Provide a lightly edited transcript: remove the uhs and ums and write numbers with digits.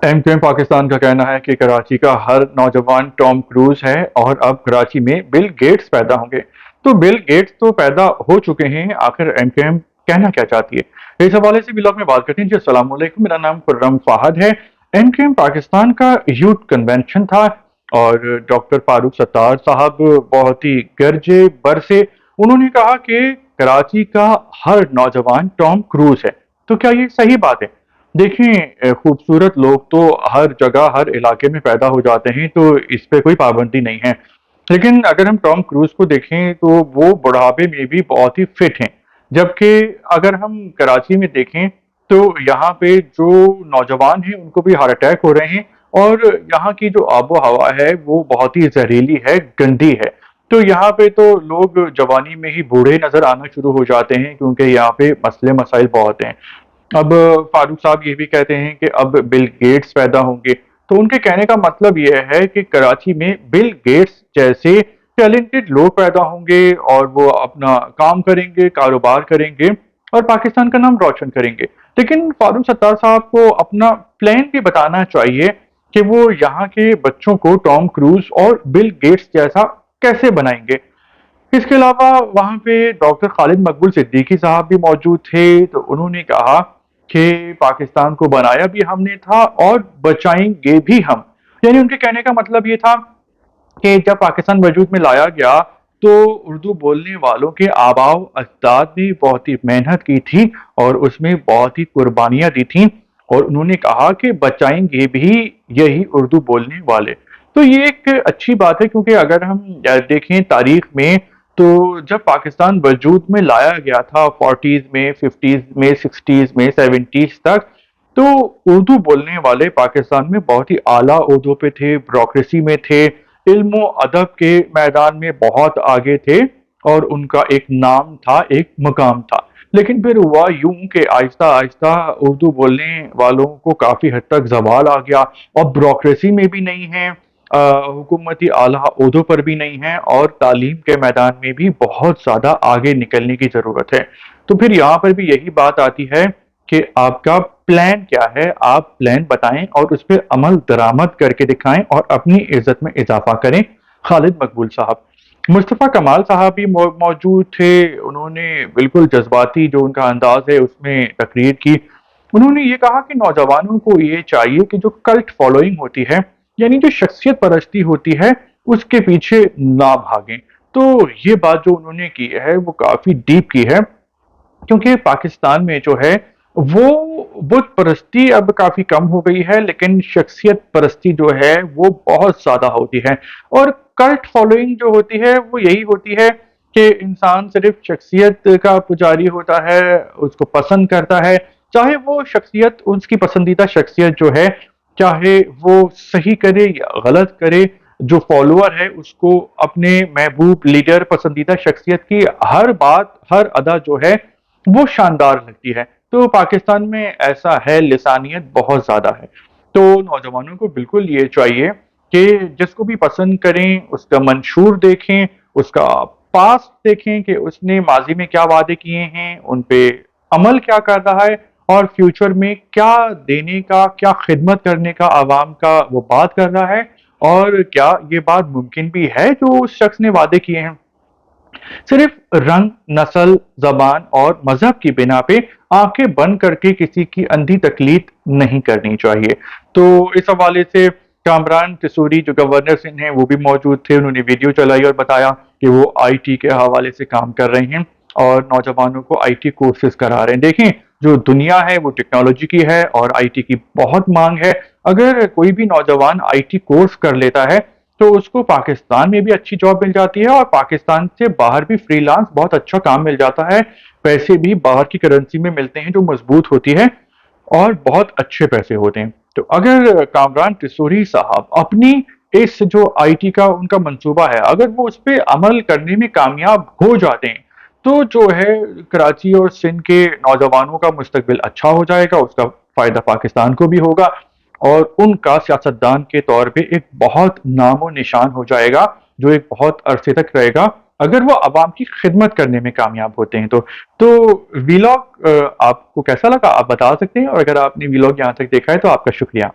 MQM Pakistan का कहना है कि कराची का हर नौजवान टॉम क्रूज है और अब कराची में बिल गेट्स पैदा होंगे। तो बिल गेट्स तो पैदा हो चुके हैं, आखिर एमक्यूएम कहना क्या चाहती है, इस हवाले से ब्लॉग में बात करते हैं जी। अस्सलाम वालेकुम, मेरा नाम खुर्रम फाहद है। एमक्यूएम पाकिस्तान का यूथ कन्वेंशन था और डॉक्टर फारूक सत्तार साहब बहुत ही गरजे बरसे उन्होंने कहा कि कराची का हर नौजवान टॉम क्रूज है। तो क्या ये सही बात है? देखें, खूबसूरत लोग तो हर जगह हर इलाके में पैदा हो जाते हैं, तो इस पे कोई पाबंदी नहीं है। लेकिन अगर हम टॉम क्रूज को देखें तो वो बुढ़ापे में भी बहुत ही फिट हैं। जबकि अगर हम कराची में देखें तो यहाँ पे जो नौजवान हैं उनको भी हार्ट अटैक हो रहे हैं और यहाँ की जो आबो हवा है वो बहुत ही जहरीली है, गंदी है। तो यहाँ पे तो लोग जवानी में ही बूढ़े नजर आना शुरू हो जाते हैं क्योंकि यहाँ पे मसले मसाइल बहुत हैं। अब फारूक साहब ये भी कहते हैं कि अब बिल गेट्स पैदा होंगे। तो उनके कहने का मतलब ये है कि कराची में बिल गेट्स जैसे टैलेंटेड लोग पैदा होंगे और वो अपना काम करेंगे, कारोबार करेंगे और पाकिस्तान का नाम रोशन करेंगे। लेकिन फारूक सत्तार साहब को अपना प्लान भी बताना चाहिए कि वो यहाँ के बच्चों को टॉम क्रूज और बिल गेट्स जैसा कैसे बनाएंगे। इसके अलावा वहाँ पे डॉक्टर खालिद मकबूल सिद्दीकी साहब भी मौजूद थे, तो उन्होंने कहा कि पाकिस्तान को बनाया भी हमने था और बचाएंगे भी हम। यानी उनके कहने का मतलब ये था कि जब पाकिस्तान वजूद में लाया गया तो उर्दू बोलने वालों के आबाओ अजदाद ने बहुत ही मेहनत की थी और उसमें बहुत ही कुर्बानियां दी थी और उन्होंने कहा कि बचाएंगे भी यही उर्दू बोलने वाले। तो ये एक अच्छी बात है क्योंकि अगर हम देखें तारीख में तो जब पाकिस्तान वजूद में लाया गया था 40s में, 50s में, 60s में, 70s तक, तो उर्दू बोलने वाले पाकिस्तान में बहुत ही आला ओहदों पे थे, ब्यूरोक्रेसी में थे, इल्म अदब के मैदान में बहुत आगे थे और उनका एक नाम था, एक मुकाम था। लेकिन फिर हुआ यूं कि आहिस्ता आहिस्ता उर्दू बोलने वालों को काफ़ी हद तक जवाल आ गया और ब्यूरोक्रेसी में भी नहीं है, हुकूमती आला ओहदों पर भी नहीं है और तालीम के मैदान में भी बहुत ज़्यादा आगे निकलने की ज़रूरत है। तो फिर यहाँ पर भी यही बात आती है कि आपका प्लान क्या है, आप प्लान बताएं और उस पर अमल दरामद करके दिखाएं और अपनी इज्जत में इजाफा करें। खालिद मकबूल साहब, मुस्तफ़ा कमाल साहब भी मौजूद थे। उन्होंने बिल्कुल जज्बाती जो उनका अंदाज है उसमें तकरीर की। उन्होंने ये कहा कि नौजवानों को ये चाहिए कि जो कल्ट फॉलोइंग होती है, यानी जो शख्सियत परस्ती होती है, उसके पीछे ना भागें। तो ये बात जो उन्होंने की है वो काफ़ी डीप की है क्योंकि पाकिस्तान में जो है वो बुत परस्ती अब काफ़ी कम हो गई है लेकिन शख्सियत परस्ती जो है वो बहुत ज़्यादा होती है। और कल्ट फॉलोइंग जो होती है वो यही होती है कि इंसान सिर्फ शख्सियत का पुजारी होता है, उसको पसंद करता है, चाहे वो शख्सियत उसकी पसंदीदा शख्सियत जो है, चाहे वो सही करे या गलत करे, जो फॉलोअर है उसको अपने महबूब लीडर पसंदीदा शख्सियत की हर बात हर अदा जो है वो शानदार लगती है। तो पाकिस्तान में ऐसा है, लिसानियत बहुत ज़्यादा है। तो नौजवानों को बिल्कुल ये चाहिए कि जिसको भी पसंद करें उसका मंशूर देखें, उसका पास्ट देखें कि उसने माजी में क्या वादे किए हैं, उन पे अमल क्या कर रहा है और फ्यूचर में क्या देने का, क्या खिदमत करने का आवाम का वो बात कर रहा है और क्या ये बात मुमकिन भी है जो उस शख्स ने वादे किए हैं। सिर्फ रंग, नस्ल, जबान और मजहब की बिना पे आंखें बंद करके किसी की अंधी तकलीद नहीं करनी चाहिए। तो इस हवाले से कामरान तिसूरी जो गवर्नर सिंह हैं वो भी मौजूद थे। उन्होंने वीडियो चलाई और बताया कि वो आईटी के हवाले से काम कर रहे हैं और नौजवानों को आईटी कोर्सेज करा रहे हैं। देखें, जो दुनिया है वो टेक्नोलॉजी की है और आईटी की बहुत मांग है। अगर कोई भी नौजवान आईटी कोर्स कर लेता है तो उसको पाकिस्तान में भी अच्छी जॉब मिल जाती है और पाकिस्तान से बाहर भी फ्रीलांस बहुत अच्छा काम मिल जाता है। पैसे भी बाहर की करेंसी में मिलते हैं जो मजबूत होती है और बहुत अच्छे पैसे होते हैं। तो अगर कामरान तिसूरी साहब अपनी इस जो आईटी का उनका मंसूबा है, अगर वो उस पर अमल करने में कामयाब हो जाते हैं तो जो है कराची और सिंध के नौजवानों का मुस्तकबिल अच्छा हो जाएगा, उसका फ़ायदा पाकिस्तान को भी होगा और उनका सियासतदान के तौर पे एक बहुत नामो निशान हो जाएगा जो एक बहुत अरसे तक रहेगा अगर वो अवाम की खिदमत करने में कामयाब होते हैं। तो वीलॉग आपको कैसा लगा आप बता सकते हैं और अगर आपने वीलॉग यहाँ तक देखा है तो आपका शुक्रिया।